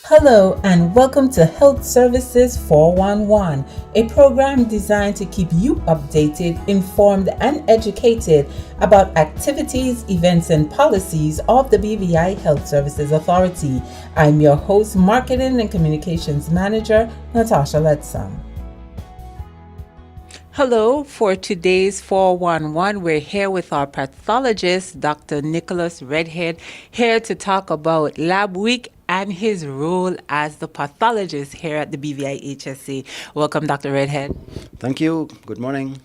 Hello and welcome to Health Services 411, a program designed to keep you updated, informed, and educated about activities, events, and policies of the BVI Health Services Authority. I'm your host, Marketing and Communications Manager, Natasha Letzam. Hello, for today's 411, we're here with our pathologist, Dr. Nicholas Redhead, here to talk about Lab Week and his role as the pathologist here at the BVI HSA. Welcome, Dr. Redhead. Thank you. Good morning.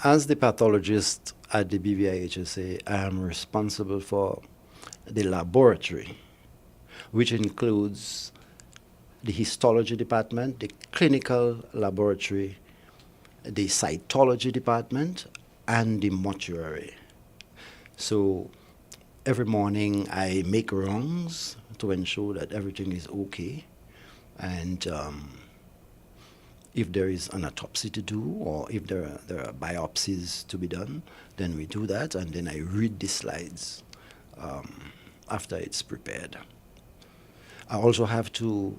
As the pathologist at the BVI HSA, I am responsible for the laboratory, which includes the histology department, the clinical laboratory, the cytology department, and the mortuary. So every morning I make rounds to ensure that everything is okay, and if there is an autopsy to do or if there are biopsies to be done, then we do that, and then I read the slides after it's prepared. I also have to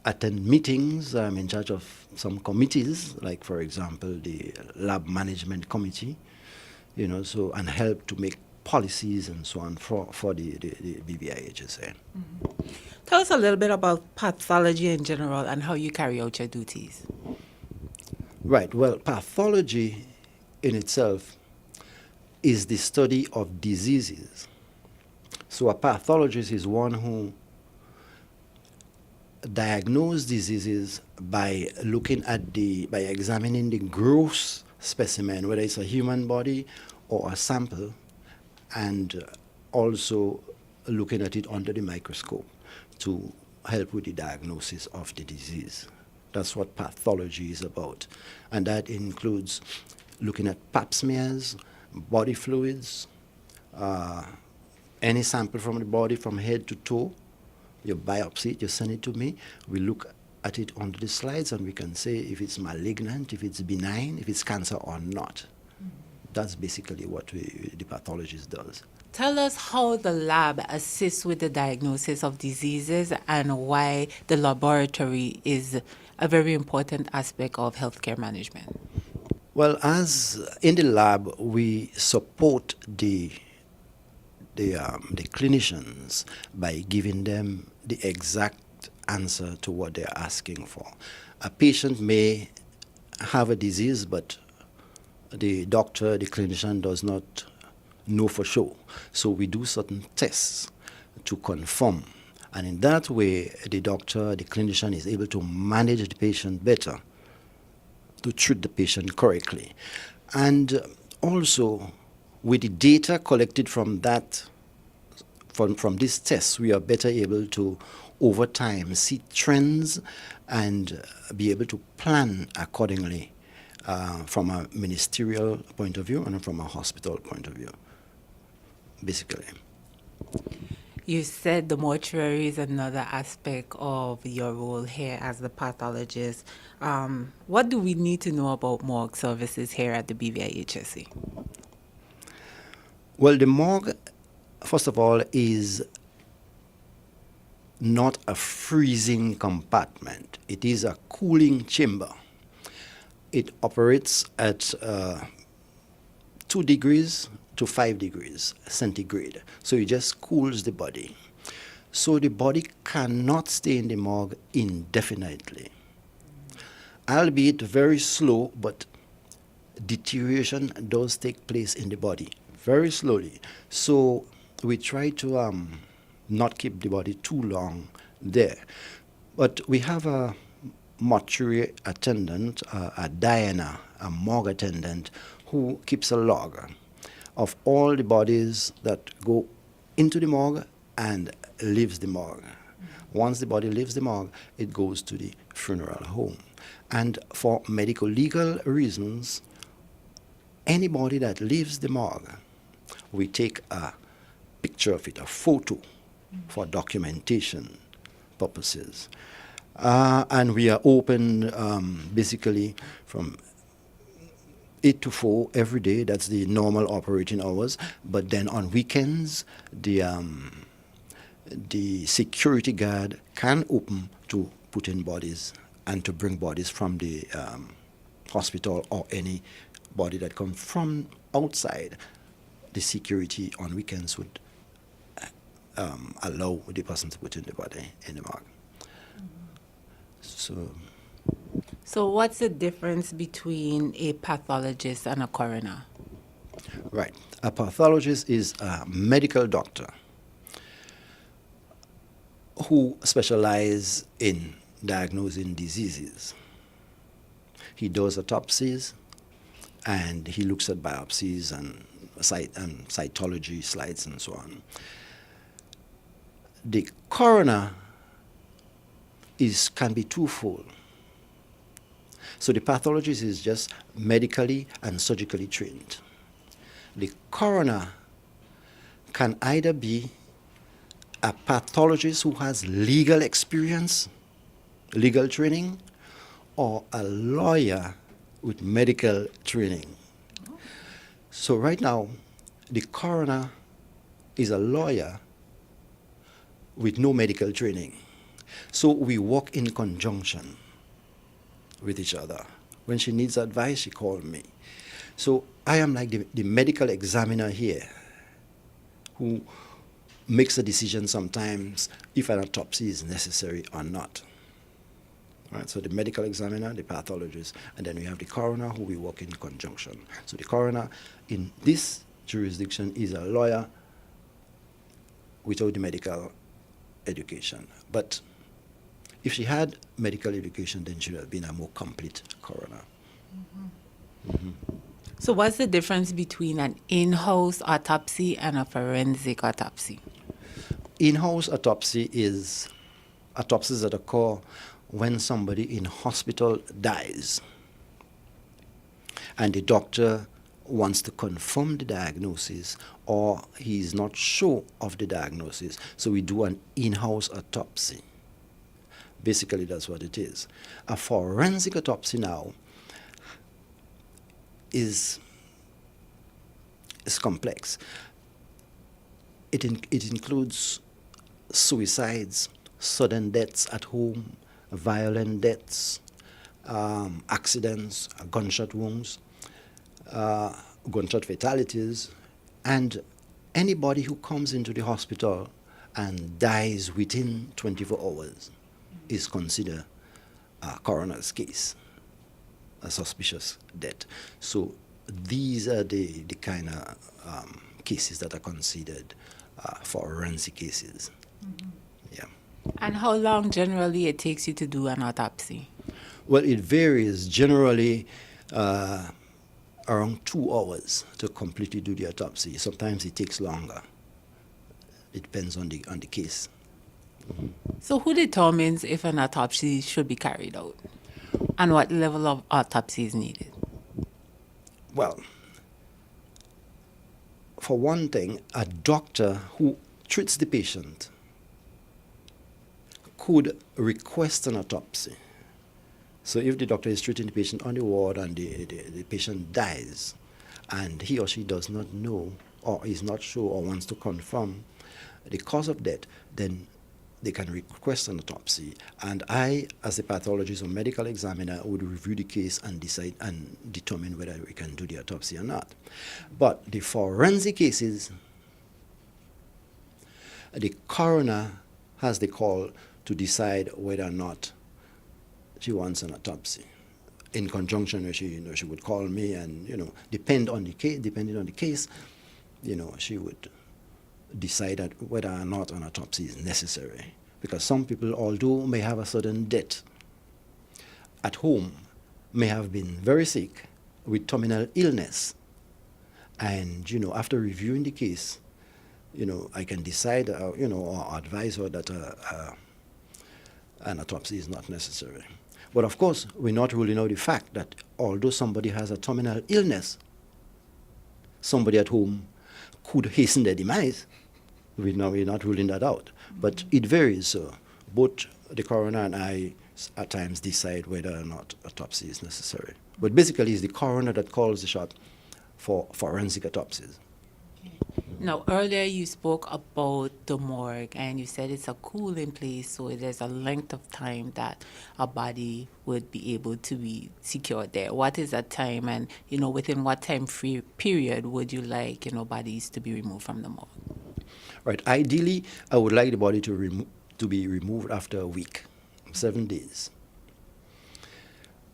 attend meetings. I'm in charge of some committees, like, for example, the lab management committee, and help to make policies and so on for the BVI HSA. Mm-hmm. Tell us a little bit about pathology in general and how you carry out your duties. Right. Well, pathology in itself is the study of diseases. So a pathologist is one who diagnoses diseases by examining the gross specimen, whether it's a human body or a sample, and also looking at it under the microscope to help with the diagnosis of the disease. That's what pathology is about. And that includes looking at pap smears, body fluids, any sample from the body from head to toe. You biopsy it, you send it to me. We look at it under the slides and we can say if it's malignant, if it's benign, if it's cancer or not. That's basically what the pathologist does. Tell us how the lab assists with the diagnosis of diseases and why the laboratory is a very important aspect of healthcare management. Well, as in the lab, we support the clinicians by giving them the exact answer to what they're asking for. A patient may have a disease, but the doctor, the clinician does not know for sure. So we do certain tests to confirm. And in that way, the doctor, the clinician is able to manage the patient better, to treat the patient correctly. And also, with the data collected from this test, we are better able to, over time, see trends and be able to plan accordingly from a ministerial point of view and from a hospital point of view, basically. You said the mortuary is another aspect of your role here as the pathologist. What do we need to know about morgue services here at the BVI HSA? Well, the morgue, first of all, is not a freezing compartment. It is a cooling chamber. It operates at 2 degrees to 5 degrees centigrade. So it just cools the body. So the body cannot stay in the morgue indefinitely. Albeit very slow, but deterioration does take place in the body very slowly. So we try to not keep the body too long there. But we have a mortuary attendant, a Diana, a morgue attendant, who keeps a log of all the bodies that go into the morgue and leaves the morgue. Once the body leaves the morgue, it goes to the funeral home. And for medical legal reasons, anybody that leaves the morgue, we take a picture of it, a photo, for documentation purposes. And we are open basically from 8 to 4 every day. That's the normal operating hours. But then on weekends, the the security guard can open to put in bodies and to bring bodies from the hospital or any body that comes from outside. The security on weekends would allow the person to put in the body in the morgue. So what's the difference between a pathologist and a coroner? Right. A pathologist is a medical doctor who specializes in diagnosing diseases. He does autopsies and he looks at biopsies and cytology slides and so on. The coroner can be twofold. So the pathologist is just medically and surgically trained. The coroner can either be a pathologist who has legal experience, legal training, or a lawyer with medical training. So right now, the coroner is a lawyer with no medical training. So we work in conjunction with each other. When she needs advice, she calls me. So I am like the medical examiner here who makes a decision sometimes if an autopsy is necessary or not. Right, so the medical examiner, the pathologist, and then we have the coroner who we work in conjunction. So the coroner in this jurisdiction is a lawyer without the medical education. But if she had medical education, then she would have been a more complete coroner. Mm-hmm. Mm-hmm. So what's the difference between an in-house autopsy and a forensic autopsy? In-house autopsy is autopsies that occur when somebody in hospital dies and the doctor wants to confirm the diagnosis or he's not sure of the diagnosis. So we do an in-house autopsy. Basically, that's what it is. A forensic autopsy now is complex. It includes suicides, sudden deaths at home, violent deaths, accidents, gunshot wounds, gunshot fatalities, and anybody who comes into the hospital and dies within 24 hours is considered a coroner's case, a suspicious death. So these are the kind of cases that are considered forensic cases. Mm-hmm. Yeah. And how long generally it takes you to do an autopsy? Well, it varies. Generally, around 2 hours to completely do the autopsy. Sometimes it takes longer. It depends on the case. Mm-hmm. So who determines if an autopsy should be carried out? And what level of autopsy is needed? Well, for one thing, a doctor who treats the patient could request an autopsy. So if the doctor is treating the patient on the ward and the patient dies and he or she does not know or is not sure or wants to confirm the cause of death, then they can request an autopsy. And I, as a pathologist or medical examiner, would review the case and decide and determine whether we can do the autopsy or not. But the forensic cases, the coroner has the call to decide whether or not she wants an autopsy. In conjunction with she would call me and, depending on the case, she would decide whether or not an autopsy is necessary. Because some people, although may have a sudden death at home, may have been very sick with terminal illness. And, after reviewing the case, I can decide, or advise her that an autopsy is not necessary. But of course, we're not ruling out the fact that although somebody has a terminal illness, somebody at home could hasten their demise. We're not ruling that out. But it varies. So both the coroner and I at times decide whether or not autopsy is necessary. But basically, it's the coroner that calls the shot for forensic autopsies. Okay. Now, earlier you spoke about the morgue and you said it's a cooling place, so there's a length of time that a body would be able to be secured there. What is that time, and within what time free period would you like bodies to be removed from the morgue? Right. Ideally, I would like the body to be removed after a week, 7 days.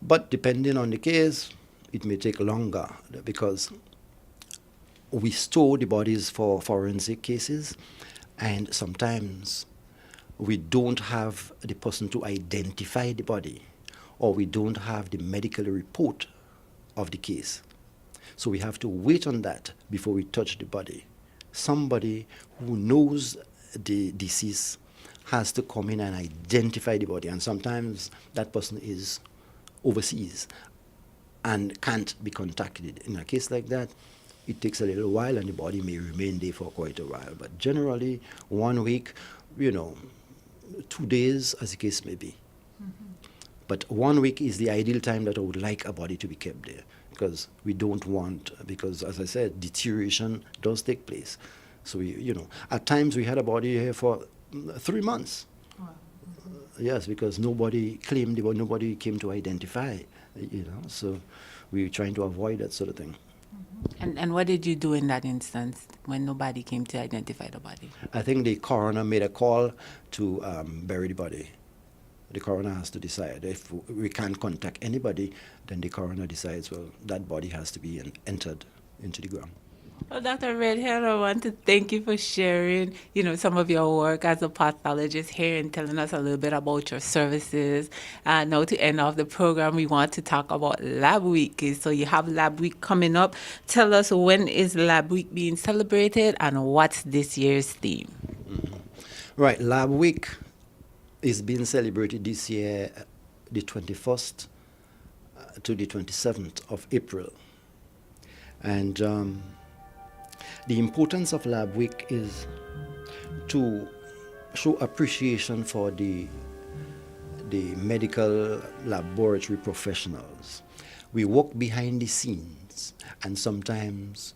But depending on the case, it may take longer because we store the bodies for forensic cases, and sometimes we don't have the person to identify the body, or we don't have the medical report of the case. So we have to wait on that before we touch the body. Somebody who knows the deceased has to come in and identify the body, and sometimes that person is overseas and can't be contacted. In a case like that, it takes a little while and the body may remain there for quite a while. But generally, 1 week, 2 days, as the case may be. Mm-hmm. But 1 week is the ideal time that I would like a body to be kept there, because we don't want, because as I said, deterioration does take place. So at times we had a body here for 3 months. Wow. Mm-hmm. Yes, because nobody claimed the body, nobody came to identify, so we're trying to avoid that sort of thing. And what did you do in that instance when nobody came to identify the body? I think the coroner made a call to bury the body. The coroner has to decide. If we can't contact anybody, then the coroner decides, well, that body has to be entered into the ground. Well, Dr. Redhead, I want to thank you for sharing, some of your work as a pathologist here and telling us a little bit about your services. Now, to end off the program, we want to talk about Lab Week. So you have Lab Week coming up. Tell us, when is Lab Week being celebrated and what's this year's theme? Mm-hmm. Right, Lab Week is being celebrated this year, the 21st to the 27th of April. And the importance of Lab Week is to show appreciation for the medical laboratory professionals. We work behind the scenes, and sometimes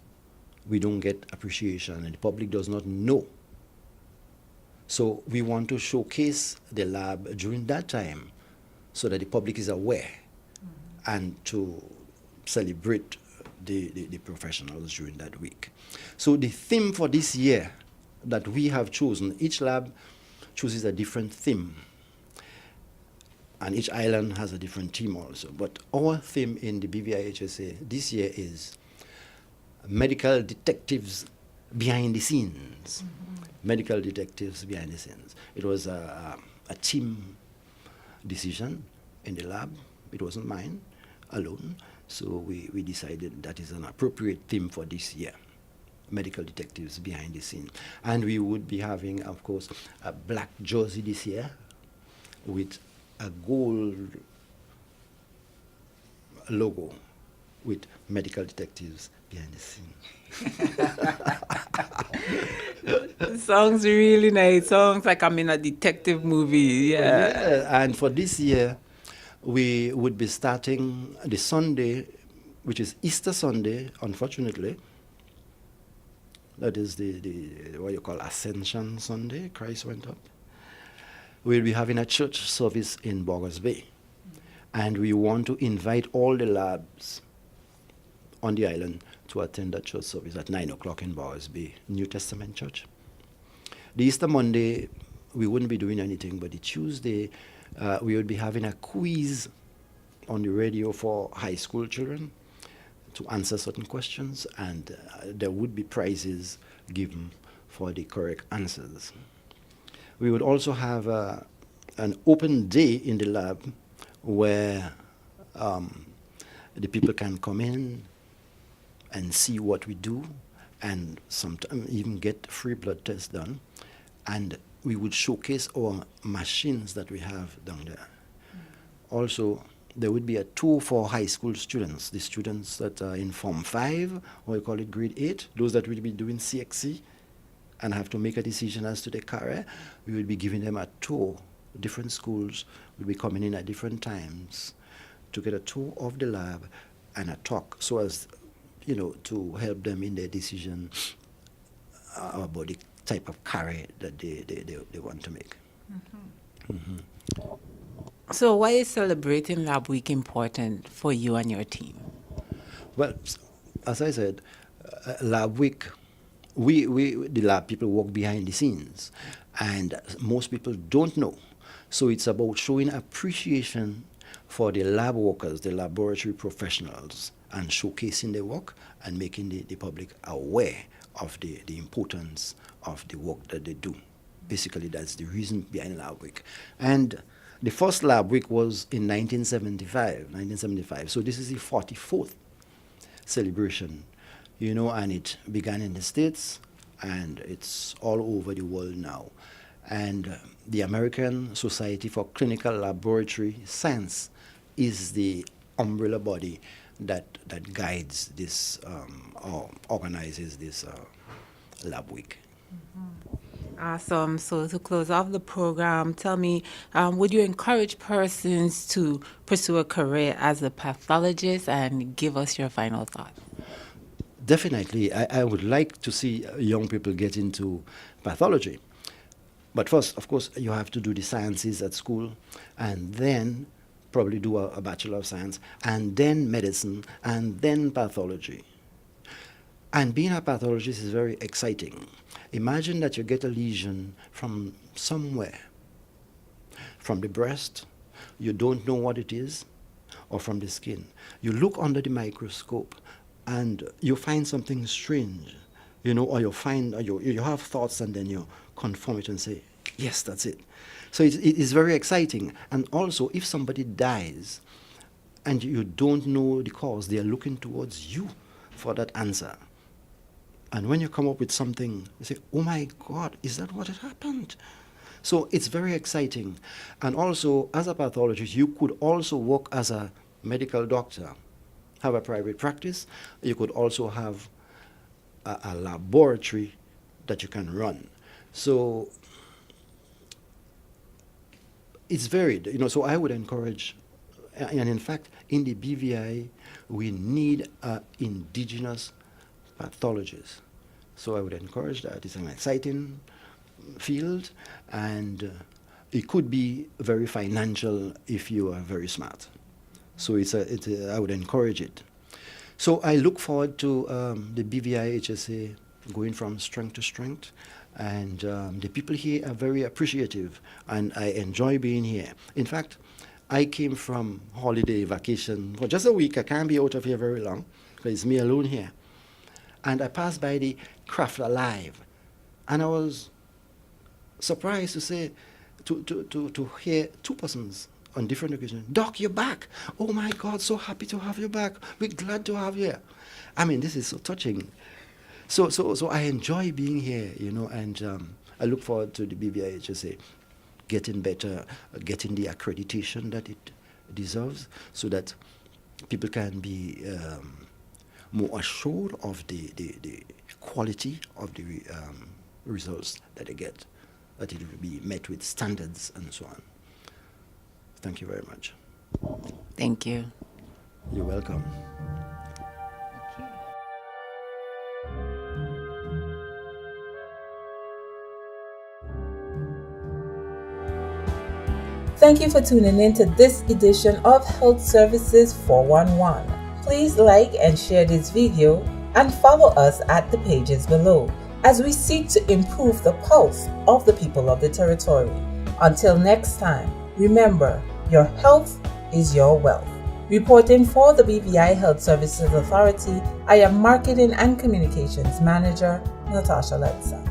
we don't get appreciation, and the public does not know. So we want to showcase the lab during that time so that the public is aware, and to celebrate the professionals during that week. So the theme for this year that we have chosen, each lab chooses a different theme, and each island has a different theme also. But our theme in the BVIHSA this year is medical detectives behind the scenes. Mm-hmm. Medical detectives behind the scenes. It was a team decision in the lab. It wasn't mine alone. So we decided that is an appropriate theme for this year, medical detectives behind the scene. And we would be having, of course, a black jersey this year with a gold logo with medical detectives behind the scene. Sounds really nice. Sounds like I'm in a detective movie. Yeah. And for this year, we would be starting the Sunday, which is Easter Sunday, unfortunately. That is the what you call Ascension Sunday, Christ went up. We'll be having a church service in Bogers Bay. And we want to invite all the labs on the island to attend that church service at 9 o'clock in Bogers Bay, New Testament Church. The Easter Monday, we wouldn't be doing anything, but the Tuesday, we would be having a quiz on the radio for high school children to answer certain questions, and there would be prizes given for the correct answers. We would also have an open day in the lab where the people can come in and see what we do, and sometimes even get free blood tests done. And we would showcase our machines that we have down there. Also, there would be a tour for high school students, the students that are in Form 5, or we call it Grade 8, those that will be doing CXC and have to make a decision as to their career. We will be giving them a tour. Different schools will be coming in at different times to get a tour of the lab and a talk, so as, to help them in their decision about the type of carry that they want to make. So why is celebrating Lab Week important for you and your team? Well, as I said, Lab Week, the lab people work behind the scenes, and most people don't know. So it's about showing appreciation for the lab workers, the laboratory professionals, and showcasing their work and making the public aware of the importance of the work that they do. Basically, that's the reason behind Lab Week. And the first Lab Week was in 1975. So this is the 44th celebration, and it began in the States, and it's all over the world now. And the American Society for Clinical Laboratory Science is the umbrella body that guides this or organizes this Lab Week. Awesome. So to close off the program, tell me, would you encourage persons to pursue a career as a pathologist, and give us your final thoughts? Definitely. I would like to see young people get into pathology. But first, of course, you have to do the sciences at school, and then probably do a Bachelor of Science, and then medicine, and then pathology. And being a pathologist is very exciting. Imagine that you get a lesion from somewhere, from the breast, you don't know what it is, or from the skin. You look under the microscope and you find something strange, or you find, you have thoughts, and then you confirm it and say, yes, that's it. So it is very exciting. And also, if somebody dies and you don't know the cause, they are looking towards you for that answer. And when you come up with something, you say, oh my God, is that what had happened? So it's very exciting. And also, as a pathologist, you could also work as a medical doctor, have a private practice. You could also have a laboratory that you can run. So it's varied, so I would encourage, and in fact, in the BVI, we need an indigenous pathologist. So I would encourage that. It's an exciting field, and it could be very financial if you are very smart. So I would encourage it. So I look forward to the BVI HSA going from strength to strength. And the people here are very appreciative, and I enjoy being here. In fact, I came from holiday vacation for just a week. I can't be out of here very long because it's me alone here. And I passed by the Craft Alive, and I was surprised to say, to hear two persons on different occasions, Doc, you're back. Oh my God, so happy to have you back. We're glad to have you here. I mean, this is so touching. So I enjoy being here, and I look forward to the BVI HSA getting better, getting the accreditation that it deserves, so that people can be more assured of the quality of the results that they get, that it will be met with standards and so on. Thank you very much. Thank you. You're welcome. Thank you for tuning in to this edition of Health Services 411. Please like and share this video and follow us at the pages below as we seek to improve the pulse of the people of the territory. Until next time, remember, your health is your wealth. Reporting for the BVI Health Services Authority, I am Marketing and Communications Manager, Natasha Letza.